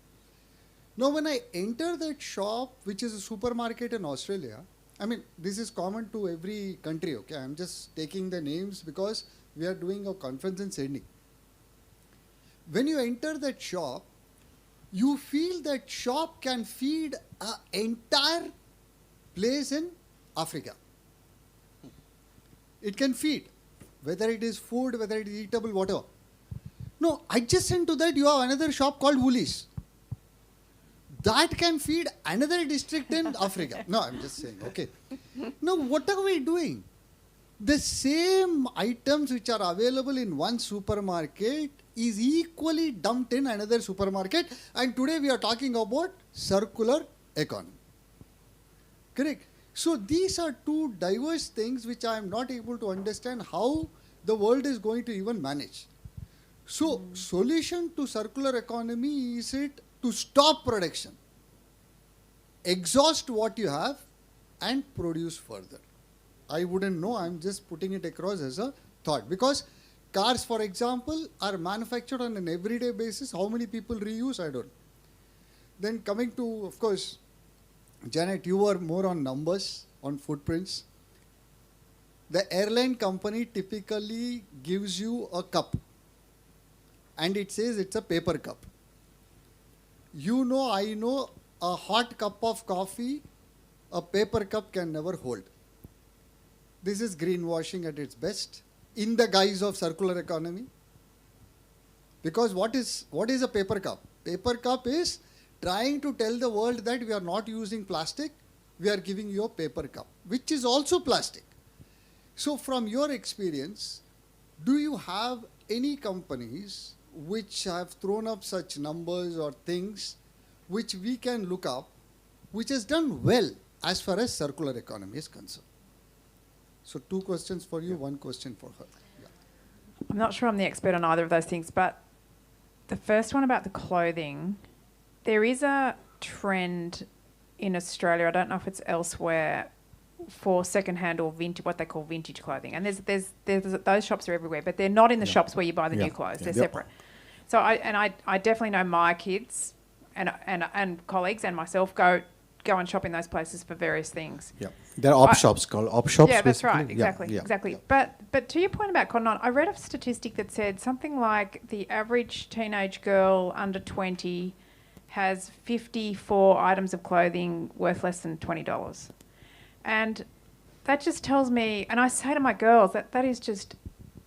Now, when I enter that shop, which is a supermarket in Australia, I mean, this is common to every country, okay? I'm just taking the names because we are doing a conference in Sydney. When you enter that shop, you feel that shop can feed an entire place in Africa. It can feed, whether it is food, whether it is eatable, whatever. No, adjacent to that, you have another shop called Woolies. That can feed another district in Africa. No, I'm just saying, okay. Now, what are we doing? The same items which are available in one supermarket is equally dumped in another supermarket, and today we are talking about circular economy. Correct? So these are two diverse things which I am not able to understand how the world is going to even manage. So solution to circular economy is it to stop production, exhaust what you have and produce further. I wouldn't know, I'm just putting it across as a thought, because cars, for example, are manufactured on an everyday basis. How many people reuse? I don't know. Then coming to, of course, Janet, you were more on numbers, on footprints. The airline company typically gives you a cup and it says it's a paper cup. You know, I know, a hot cup of coffee, a paper cup can never hold. This is greenwashing at its best in the guise of circular economy. Because what is a paper cup? Paper cup is trying to tell the world that we are not using plastic, we are giving you a paper cup, which is also plastic. So from your experience, do you have any companies which have thrown up such numbers or things which we can look up, which has done well as far as circular economy is concerned? So 2 questions for you, 1 question for her. Yeah. I'm not sure I'm the expert on either of those things, but the first one about the clothing, there is a trend in Australia, I don't know if it's elsewhere, for second-hand or vintage, what they call vintage clothing. And there's those shops are everywhere, but they're not in the shops where you buy the new clothes. They're separate. So I definitely know my kids and colleagues and myself go and shop in those places for various things. Yeah, there are op shops called op shops. Yeah, that's right. Exactly, yeah, exactly. Yeah. But to your point about Cotton On, I read a statistic that said something like the average teenage girl under 20 has 54 items of clothing worth less than $20. And that just tells me, and I say to my girls, that is just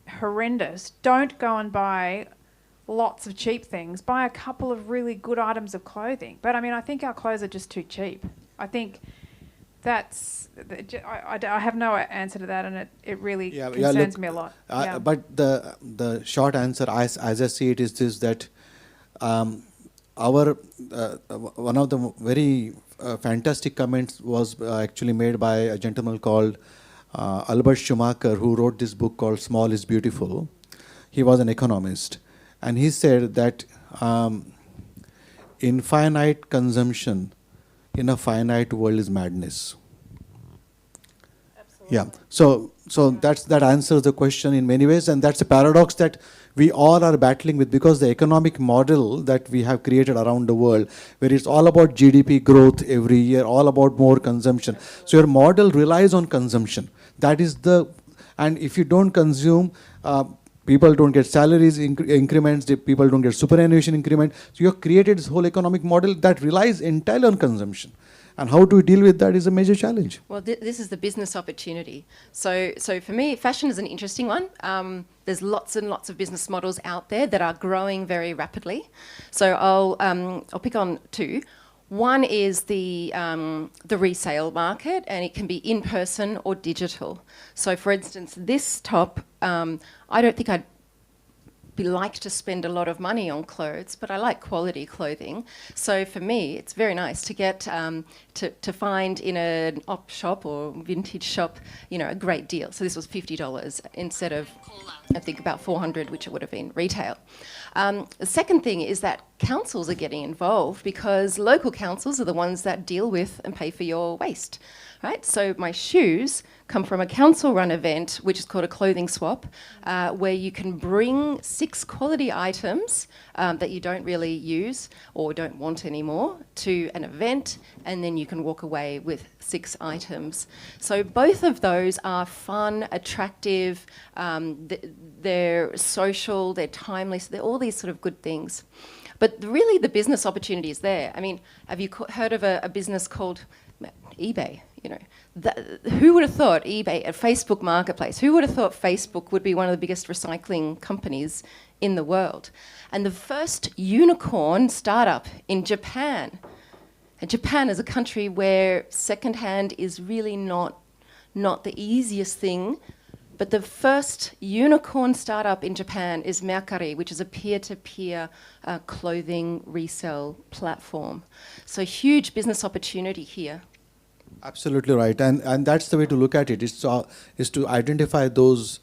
horrendous. Don't go and buy lots of cheap things. Buy a couple of really good items of clothing. But I mean, I think our clothes are just too cheap. I think that's, I have no answer to that, and it really concerns me a lot. But the short answer, as I see it, is this, that one of the very fantastic comments was actually made by a gentleman called Albert Schumacher, who wrote this book called Small is Beautiful. He was an economist. And he said that infinite consumption in a finite world is madness. Absolutely. Yeah. So that answers the question in many ways, and that's a paradox that we all are battling with, because the economic model that we have created around the world, where it's all about GDP growth every year, all about more consumption. So your model relies on consumption. That is and if you don't consume, People don't get salaries increments, people don't get superannuation increment. So you have created this whole economic model that relies entirely on consumption. And how to deal with that is a major challenge. Well, this is the business opportunity. So for me, fashion is an interesting one. There's lots and lots of business models out there that are growing very rapidly. So I'll pick on two. One is the resale market, and it can be in person or digital. So, for instance, this top, I don't think I'd like to spend a lot of money on clothes, but I like quality clothing. So for me, it's very nice to get to find in an op shop or vintage shop, you know, a great deal. So this was $50 instead of, I think, about $400, which it would have been retail. The second thing is that councils are getting involved because local councils are the ones that deal with and pay for your waste. Right? So my shoes come from a council-run event, which is called a clothing swap, where you can bring 6 quality items that you don't really use or don't want anymore to an event, and then you can walk away with 6 items. So both of those are fun, attractive, they're social, they're timely, so they're all these sort of good things. But really the business opportunity is there. I mean, have you heard of a business called eBay? You know, who would have thought eBay, a Facebook marketplace, who would have thought Facebook would be one of the biggest recycling companies in the world? And the first unicorn startup in Japan. And Japan is a country where secondhand is really not the easiest thing. But the first unicorn startup in Japan is Mercari, which is a peer-to-peer clothing resale platform. So huge business opportunity here. Absolutely right, and that's the way to look at it. Is to identify those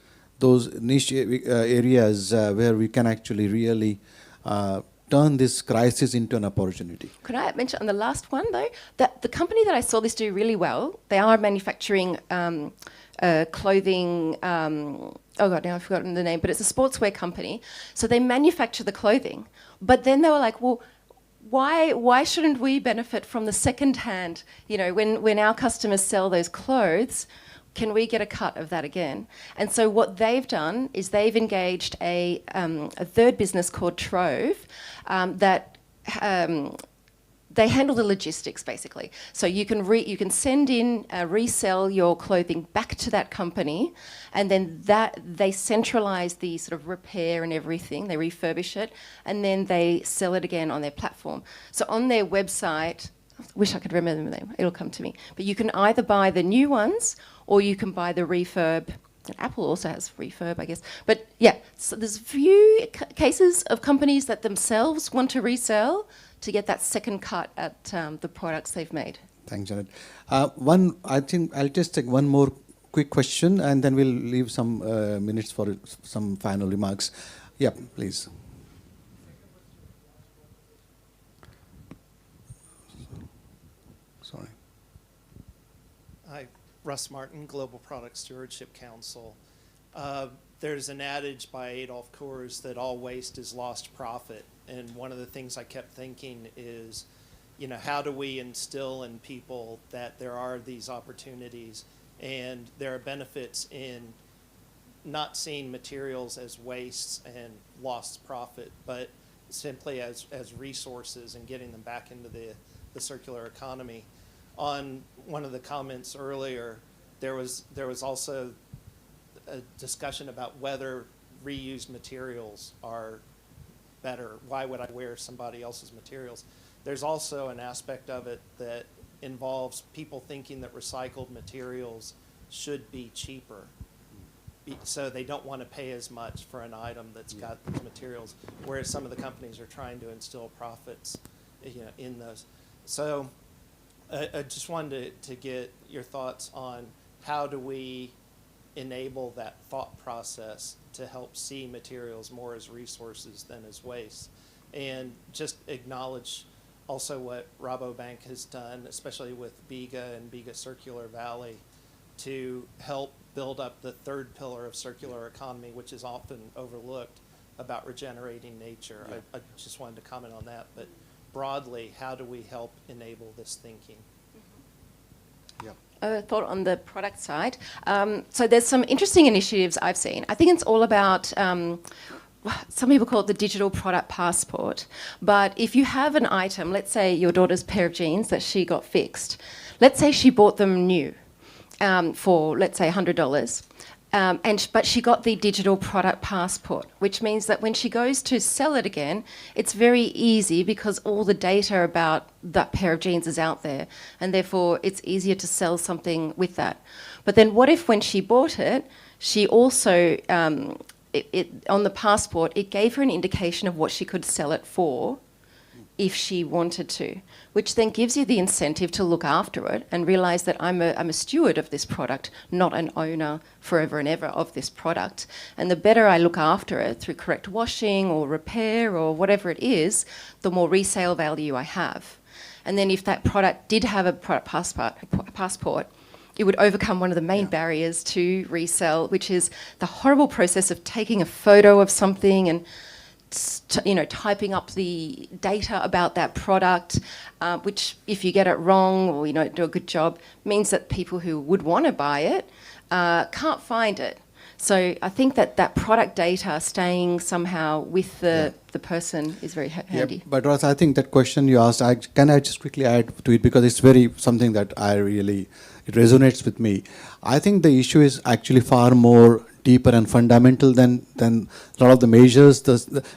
niche areas where we can actually really turn this crisis into an opportunity. Could I mention on the last one though that the company that I saw this do really well? They are manufacturing clothing. Oh God, now I've forgotten the name, but it's a sportswear company. So they manufacture the clothing, but then they were like, well, why shouldn't we benefit from the second hand? You know, when our customers sell those clothes, can we get a cut of that again? And so what they've done is they've engaged a third business called Trove that they handle the logistics basically. So you can send in, resell your clothing back to that company, and then they centralise the sort of repair and everything. They refurbish it, and then they sell it again on their platform. So on their website, I wish I could remember the name. It'll come to me. But you can either buy the new ones or you can buy the refurb. And Apple also has refurb, I guess. But yeah, so there's a few cases of companies that themselves want to resell to get that second cut at the products they've made. Thanks, Janet. I think I'll just take one more quick question, and then we'll leave some minutes for some final remarks. Yeah, please. Sorry. Hi, Russ Martin, Global Product Stewardship Council. There's an adage by Adolf Coors that all waste is lost profit. And one of the things I kept thinking is, you know, how do we instill in people that there are these opportunities and there are benefits in not seeing materials as wastes and lost profit, but simply as resources and getting them back into the circular economy. On one of the comments earlier, there was also a discussion about whether reused materials are better. Why would I wear somebody else's materials? There's also an aspect of it that involves people thinking that recycled materials should be cheaper. So they don't want to pay as much for an item that's got these materials, whereas some of the companies are trying to instill profits, you know, in those. So I just wanted to get your thoughts on how do we enable that thought process to help see materials more as resources than as waste, and just acknowledge also what Rabobank has done, especially with BIGA and BIGA Circular Valley, to help build up the third pillar of circular economy, which is often overlooked, about regenerating nature. Yeah. I just wanted to comment on that, but broadly, how do we help enable this thinking? Yeah. thought on the product side. So there's some interesting initiatives I've seen. I think it's all about, some people call it the digital product passport. But if you have an item, let's say your daughter's pair of jeans that she got fixed, let's say she bought them new for, let's say, $100. But she got the digital product passport, which means that when she goes to sell it again, it's very easy because all the data about that pair of jeans is out there, and therefore it's easier to sell something with that. But then what if when she bought it, she also, on the passport, it gave her an indication of what she could sell it for if she wanted to, which then gives you the incentive to look after it and realise that I'm a steward of this product, not an owner forever and ever of this product. And the better I look after it through correct washing or repair or whatever it is, the more resale value I have. And then if that product did have a product passport, it would overcome one of the main barriers to resell, which is the horrible process of taking a photo of something and typing up the data about that product, which if you get it wrong or do a good job, means that people who would want to buy it can't find it. So I think that product data staying somehow with the person is very handy. Yeah, but Ross, I think that question you asked, can I just quickly add to it, because it's very something that it resonates with me. I think the issue is actually far more deeper and fundamental than a lot of the measures.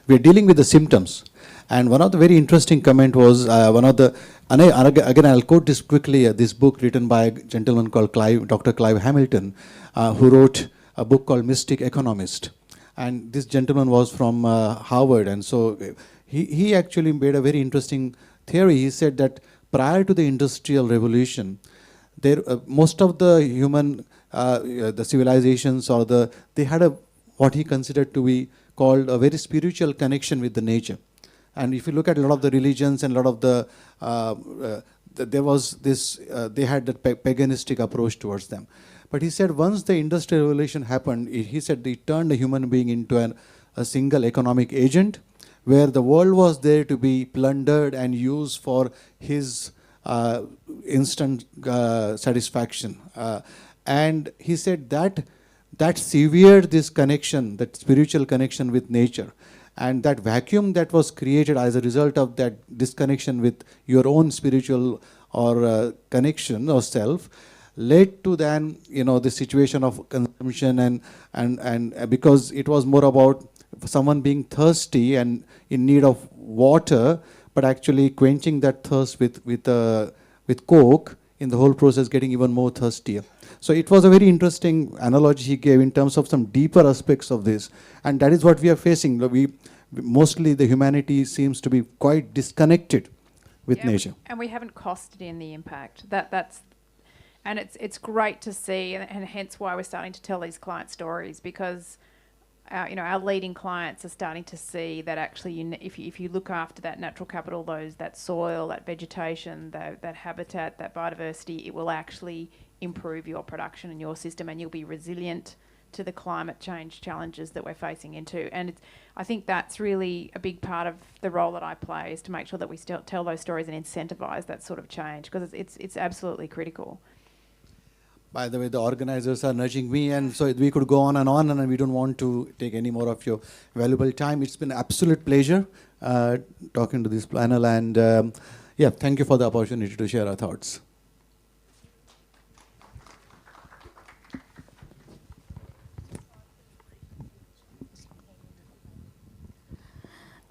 We're dealing with the symptoms. And one of the very interesting comment was again I'll quote this quickly, this book written by a gentleman called Dr. Clive Hamilton, who wrote a book called Mystic Economist. And this gentleman was from Harvard, and so he actually made a very interesting theory. He said that prior to the Industrial Revolution, most of the human the civilizations they had what he considered to be called a very spiritual connection with the nature. And if you look at a lot of the religions and a lot of there was this, they had that paganistic approach towards them. But he said once the Industrial Revolution happened, he said it turned a human being into a single economic agent, where the world was there to be plundered and used for his instant satisfaction. And he said that severed this connection, that spiritual connection with nature. And that vacuum that was created as a result of that disconnection with your own spiritual or connection or self led to then, the situation of consumption and because it was more about someone being thirsty and in need of water, but actually quenching that thirst with Coke, in the whole process getting even more thirstier. So it was a very interesting analogy he gave in terms of some deeper aspects of this. And that is what we are facing. Mostly the humanity seems to be quite disconnected with nature. And we haven't costed in the impact. And it's great to see, and hence why we're starting to tell these client stories, because our leading clients are starting to see that actually, if you look after that natural capital, that soil, that vegetation, that habitat, that biodiversity, it will actually improve your production and your system, and you'll be resilient to the climate change challenges that we're facing into. And I think that's really a big part of the role that I play, is to make sure that we still tell those stories and incentivise that sort of change, because it's absolutely critical. By the way, the organizers are nudging me, and so we could go on, and we don't want to take any more of your valuable time. It's been an absolute pleasure talking to this panel, and thank you for the opportunity to share our thoughts.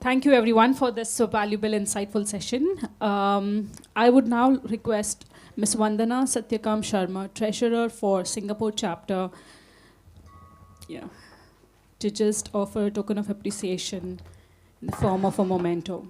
Thank you, everyone, for this so valuable, insightful session. I would now request Ms. Vandana Satyakam Sharma, Treasurer for Singapore Chapter, to just offer a token of appreciation in the form of a memento.